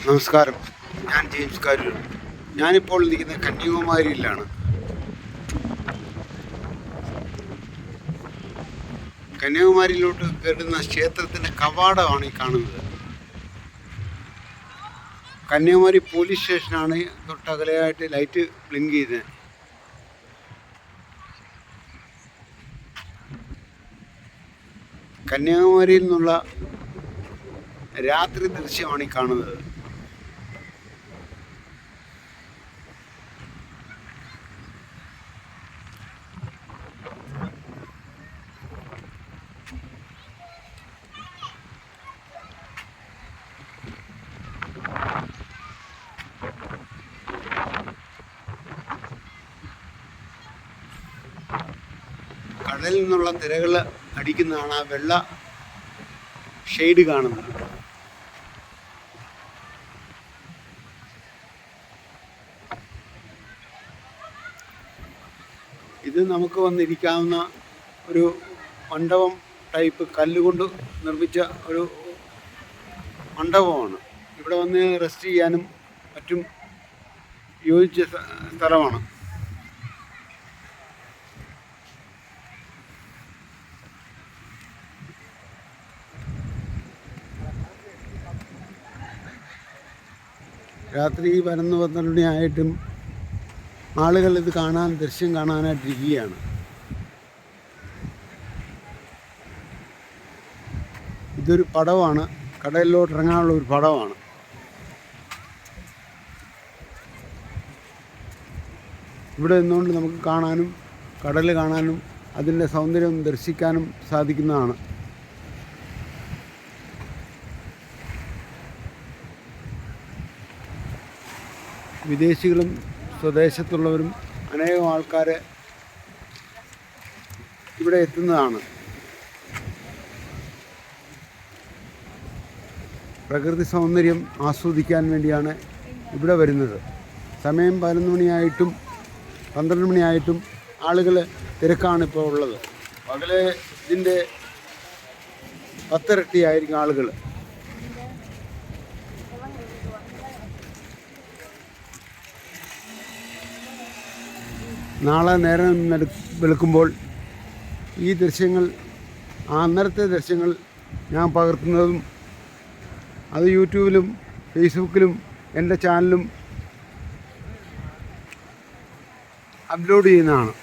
നമസ്കാരം, ഞാൻ ജെയിംസ് കാരൂർ. ഞാനിപ്പോൾ നിൽക്കുന്ന കന്യാകുമാരിയിലാണ്. കന്യാകുമാരിയിലോട്ട് കയറുന്ന ക്ഷേത്രത്തിൻ്റെ കവാടമാണ് ഈ കാണുന്നത്. കന്യാകുമാരി പോലീസ് സ്റ്റേഷനാണ് തൊട്ടകലെയായിട്ട് ലൈറ്റ് ബ്ലിങ്ക് ചെയ്തത്. കന്യാകുമാരിയിൽ നിന്നുള്ള രാത്രി ദൃശ്യമാണ് ഈ കാണുന്നത്. കടലിൽ നിന്നുള്ള തിരകൾ അടിക്കുന്നതാണ് ആ വെള്ള ഷെയ്ഡ് കാണുന്നത്. ഇത് നമുക്ക് വന്നിരിക്കാവുന്ന ഒരു മണ്ഡപം ടൈപ്പ് കല്ലുകൊണ്ട് നിർമ്മിച്ച ഒരു മണ്ഡപമാണ്. ഇവിടെ വന്ന് റെസ്റ്റ് ചെയ്യാനും മറ്റും യോജിച്ച സ്ഥലമാണ്. രാത്രി 11-12 മണിയായിട്ടും ആളുകൾ ഇത് ദൃശ്യം കാണാനായിട്ടിരിക്കുകയാണ്. ഇതൊരു പടവാണ്, കടലിലോട്ട് ഇറങ്ങാനുള്ള ഒരു പടവാണ്. ഇവിടെ നിന്നുകൊണ്ട് നമുക്ക് കാണാനും കടൽ കാണാനും അതിൻ്റെ സൗന്ദര്യം ദർശിക്കാനും സാധിക്കുന്നതാണ്. വിദേശികളും സ്വദേശത്തുള്ളവരും അനേകം ആൾക്കാർ ഇവിടെ എത്തുന്നതാണ്. പ്രകൃതി സൗന്ദര്യം ആസ്വദിക്കാൻ വേണ്ടിയാണ് ഇവിടെ വരുന്നത്. സമയം 11 മണിയായിട്ടും 12 മണിയായിട്ടും ആളുകൾ തിരക്കാണ് ഇപ്പോൾ ഉള്ളത്. പകല് ഇതിൻ്റെ 10 ഇരട്ടിയായിരിക്കും ആളുകൾ. നാളെ നേരം വെളുക്കുമ്പോൾ ഈ ദൃശ്യങ്ങൾ, അന്നേരത്തെ ദൃശ്യങ്ങൾ ഞാൻ പകർത്തുന്നതും അത് യൂട്യൂബിലും ഫേസ്ബുക്കിലും എൻ്റെ ചാനലും അപ്ലോഡ് ചെയ്യുന്നതാണ്.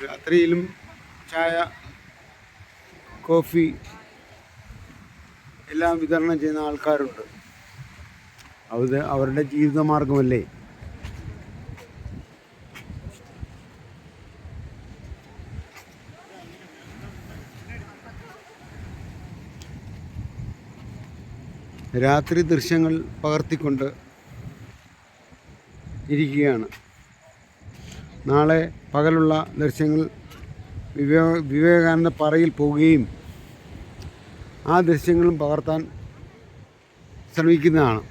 രാത്രിയിലും ചായ, കോഫി എല്ലാം വിതരണം ചെയ്യുന്ന ആൾക്കാരുണ്ട്. അവരുടെ ജീവിതമാർഗമല്ലേ. രാത്രി ദൃശ്യങ്ങൾ പകർത്തിക്കൊണ്ട് ഇരിക്കുകയാണ്. നാളെ പകലുള്ള ദൃശ്യങ്ങൾ വിവേകാനന്ദ പാറയിൽ പോവുകയും ആ ദൃശ്യങ്ങളും പകർത്താൻ ശ്രമിക്കുന്നതാണ്.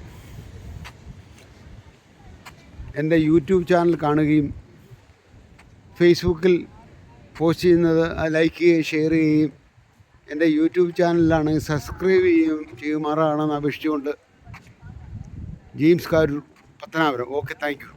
എൻ്റെ യൂട്യൂബ് ചാനൽ കാണുകയും ഫേസ്ബുക്കിൽ പോസ്റ്റ് ചെയ്യുന്നത് ലൈക്ക് ചെയ്യുകയും ഷെയർ ചെയ്യുകയും എൻ്റെ യൂട്യൂബ് ചാനലിലാണ് സബ്സ്ക്രൈബ് ചെയ്യുമാറാണെന്ന് അപേക്ഷിച്ചുകൊണ്ട് James Karoor, Pathanapuram. Okay, thank U.